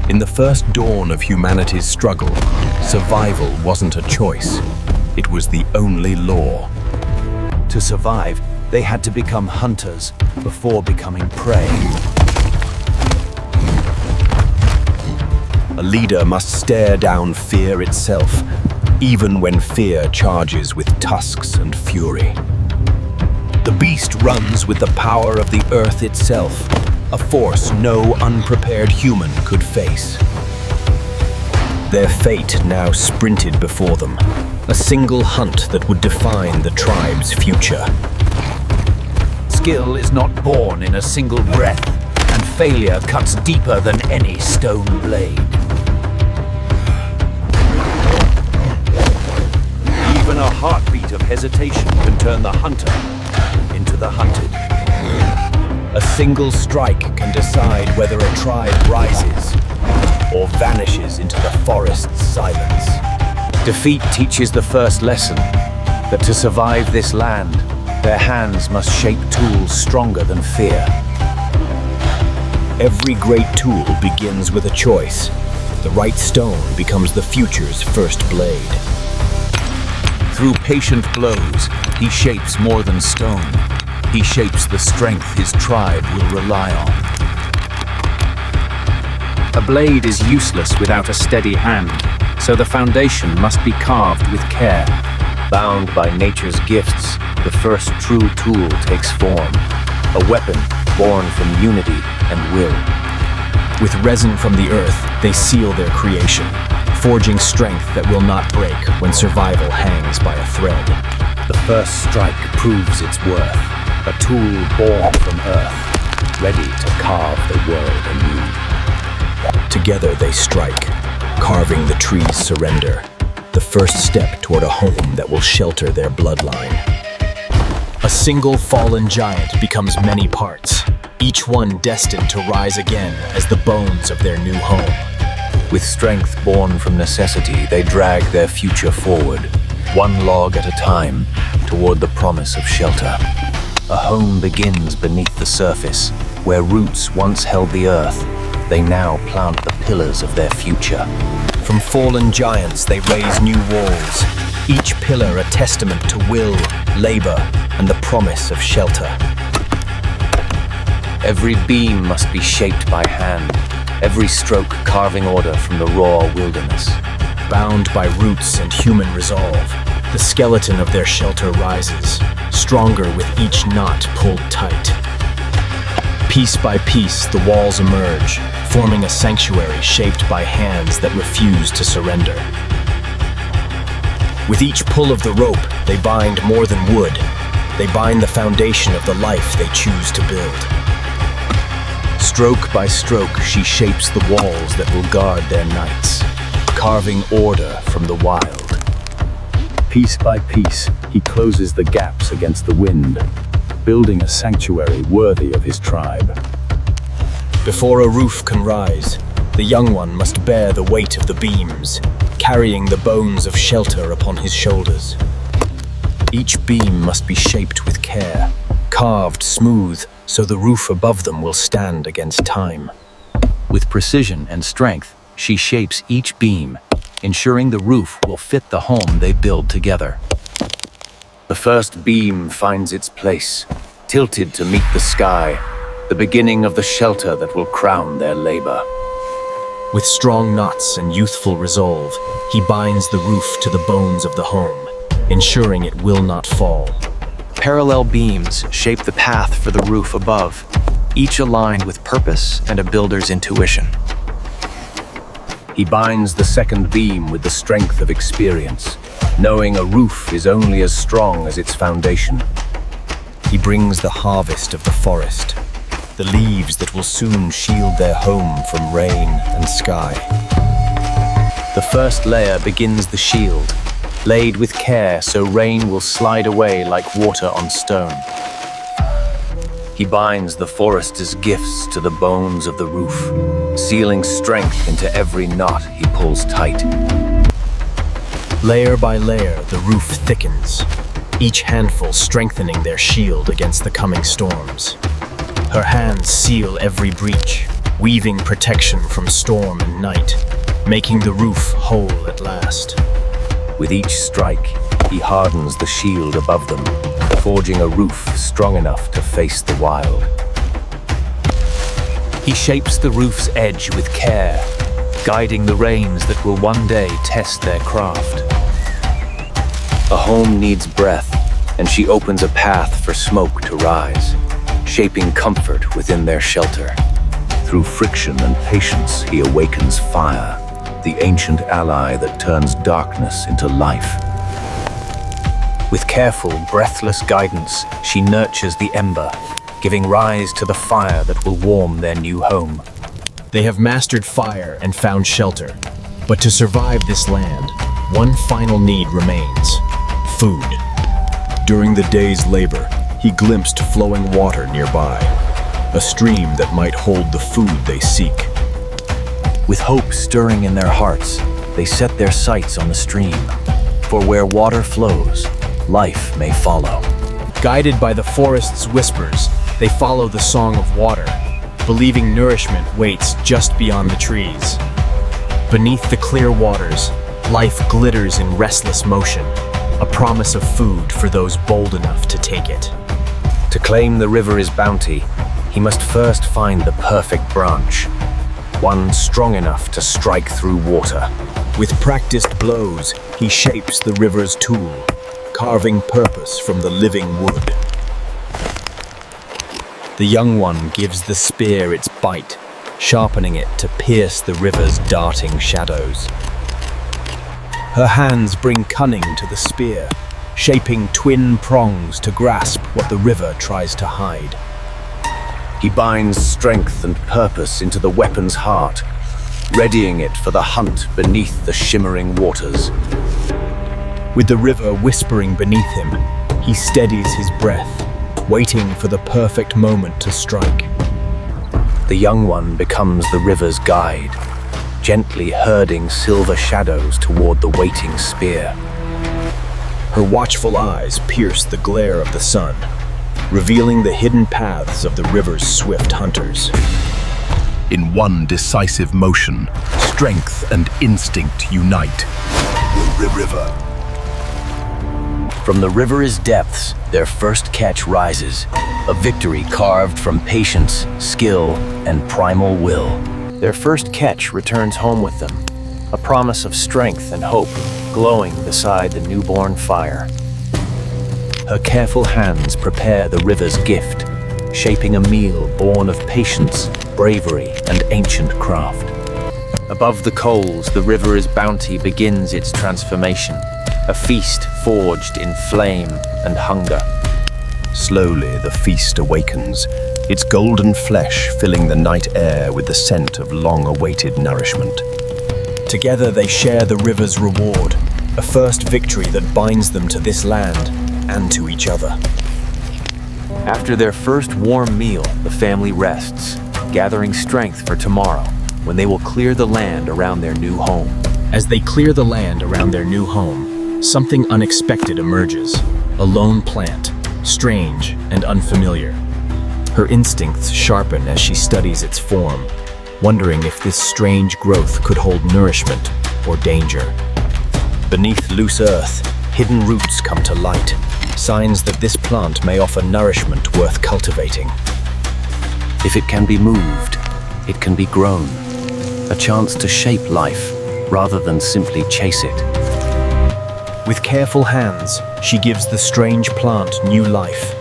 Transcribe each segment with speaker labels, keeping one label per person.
Speaker 1: In the first dawn of humanity's struggle, survival wasn't a choice. It was the only law. To survive, they had to become hunters before becoming prey. A leader must stare down fear itself, even when fear charges with tusks and fury. The beast runs with the power of the earth itself, a force no unprepared human could face. Their fate now sprinted before them, a single hunt that would define the tribe's future.
Speaker 2: Skill is not born in a single breath, and failure cuts deeper than any stone blade. Even a heartbeat of hesitation can turn the hunter into the hunted.
Speaker 1: A single strike can decide whether a tribe rises or vanishes into the forest's silence.
Speaker 2: Defeat teaches the first lesson, that to survive this land, their hands must shape tools stronger than fear.
Speaker 1: Every great tool begins with a choice. The right stone becomes the future's first blade.
Speaker 2: Through patient blows, he shapes more than stone. He shapes the strength his tribe will rely on. A blade is useless without a steady hand, so the foundation must be carved with care. Bound by nature's gifts, the first true tool takes form, a weapon born from unity and will.
Speaker 1: With resin from the earth, they seal their creation, forging strength that will not break when survival hangs by a thread.
Speaker 2: The first strike proves its worth, a tool born from earth, ready to carve the world anew.
Speaker 1: Together they strike, carving the tree's surrender, the first step toward a home that will shelter their bloodline. A single fallen giant becomes many parts, each one destined to rise again as the bones of their new home.
Speaker 2: With strength born from necessity, they drag their future forward, one log at a time, toward the promise of shelter. A home begins beneath the surface, where roots once held the earth. They now plant the pillars of their future.
Speaker 1: From fallen giants, they raise new walls, each pillar a testament to will, labor, and the promise of shelter.
Speaker 2: Every beam must be shaped by hand, every stroke carving order from the raw wilderness.
Speaker 1: Bound by roots and human resolve, the skeleton of their shelter rises, stronger with each knot pulled tight. Piece by piece, the walls emerge, forming a sanctuary shaped by hands that refuse to surrender. With each pull of the rope, they bind more than wood. They bind the foundation of the life they choose to build.
Speaker 2: Stroke by stroke, she shapes the walls that will guard their nights, carving order from the wild. Piece by piece, he closes the gaps against the wind, building a sanctuary worthy of his tribe.
Speaker 1: Before a roof can rise, the young one must bear the weight of the beams, carrying the bones of shelter upon his shoulders. Each beam must be shaped with care, carved smooth so the roof above them will stand against time.
Speaker 2: With precision and strength, she shapes each beam, ensuring the roof will fit the home they build together. The first beam finds its place, tilted to meet the sky, the beginning of the shelter that will crown their labor.
Speaker 1: With strong knots and youthful resolve, he binds the roof to the bones of the home, ensuring it will not fall.
Speaker 3: Parallel beams shape the path for the roof above, each aligned with purpose and a builder's intuition.
Speaker 2: He binds the second beam with the strength of experience, knowing a roof is only as strong as its foundation.
Speaker 1: He brings the harvest of the forest, the leaves that will soon shield their home from rain and sky.
Speaker 2: The first layer begins the shield, laid with care so rain will slide away like water on stone. He binds the forest's gifts to the bones of the roof, sealing strength into every knot he pulls tight.
Speaker 1: Layer by layer, the roof thickens, each handful strengthening their shield against the coming storms. Her hands seal every breach,
Speaker 4: weaving protection from storm and night, making the roof whole at last.
Speaker 2: With each strike, he hardens the shield above them, forging a roof strong enough to face the wild. He shapes the roof's edge with care, guiding the rains that will one day test their craft. A home needs breath, and she opens a path for smoke to rise, shaping comfort within their shelter.
Speaker 1: Through friction and patience, he awakens fire, the ancient ally that turns darkness into life.
Speaker 2: With careful, breathless guidance, she nurtures the ember, giving rise to the fire that will warm their new home.
Speaker 4: They have mastered fire and found shelter. But to survive this land, one final need remains: food.
Speaker 1: During the day's labor, he glimpsed flowing water nearby, a stream that might hold the food they seek.
Speaker 2: With hope stirring in their hearts, they set their sights on the stream. For where water flows, life may follow.
Speaker 4: Guided by the forest's whispers, they follow the song of water, believing nourishment waits just beyond the trees. Beneath the clear waters, life glitters in restless motion, a promise of food for those bold enough to take it.
Speaker 2: To claim the river as bounty, he must first find the perfect branch, one strong enough to strike through water.
Speaker 1: With practiced blows, he shapes the river's tool, carving purpose from the living wood.
Speaker 4: The young one gives the spear its bite, sharpening it to pierce the river's darting shadows. Her hands bring cunning to the spear, shaping twin prongs to grasp what the river tries to hide.
Speaker 2: He binds strength and purpose into the weapon's heart, readying it for the hunt beneath the shimmering waters.
Speaker 4: With the river whispering beneath him, he steadies his breath, waiting for the perfect moment to strike.
Speaker 2: The young one becomes the river's guide, gently herding silver shadows toward the waiting spear.
Speaker 1: Her watchful eyes pierce the glare of the sun, revealing the hidden paths of the river's swift hunters. In one decisive motion, strength and instinct unite. River.
Speaker 2: From the river's depths, their first catch rises, a victory carved from patience, skill, and primal will. Their first catch returns home with them, a promise of strength and hope glowing beside the newborn fire. Her careful hands prepare the river's gift, shaping a meal born of patience, bravery, and ancient craft. Above the coals, the river's bounty begins its transformation, a feast forged in flame and hunger.
Speaker 1: Slowly, the feast awakens, its golden flesh filling the night air with the scent of long-awaited nourishment.
Speaker 4: Together they share the river's reward, a first victory that binds them to this land and to each other.
Speaker 3: After their first warm meal, the family rests, gathering strength for tomorrow, when they will clear the land around their new home.
Speaker 4: As they clear the land around their new home, something unexpected emerges, a lone plant, strange and unfamiliar. Her instincts sharpen as she studies its form, wondering if this strange growth could hold nourishment or danger. Beneath loose earth, hidden roots come to light, signs that this plant may offer nourishment worth cultivating.
Speaker 2: If it can be moved, it can be grown, a chance to shape life rather than simply chase it.
Speaker 4: With careful hands, she gives the strange plant new life,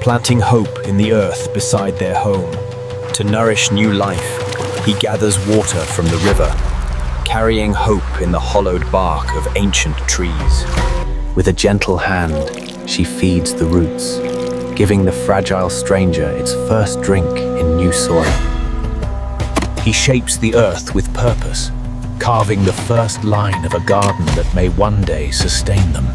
Speaker 4: planting hope in the earth beside their home. To nourish new life, he gathers water from the river, carrying hope in the hollowed bark of ancient trees.
Speaker 2: With a gentle hand, she feeds the roots, giving the fragile stranger its first drink in new soil. He shapes the earth with purpose, carving the first line of a garden that may one day sustain them.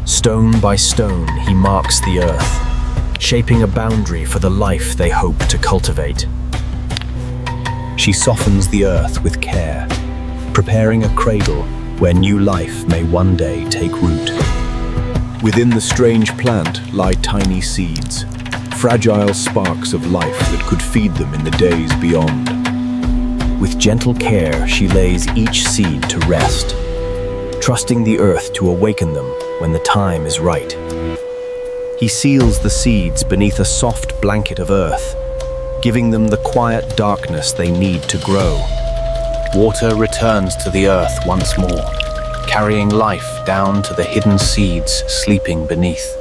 Speaker 4: Stone by stone, he marks the earth, shaping a boundary for the life they hope to cultivate.
Speaker 1: She softens the earth with care, preparing a cradle where new life may one day take root. Within the strange plant lie tiny seeds, fragile sparks of life that could feed them in the days beyond.
Speaker 2: With gentle care, she lays each seed to rest, trusting the earth to awaken them when the time is right. He seals the seeds beneath a soft blanket of earth, giving them the quiet darkness they need to grow. Water returns to the earth once more, carrying life down to the hidden seeds sleeping beneath.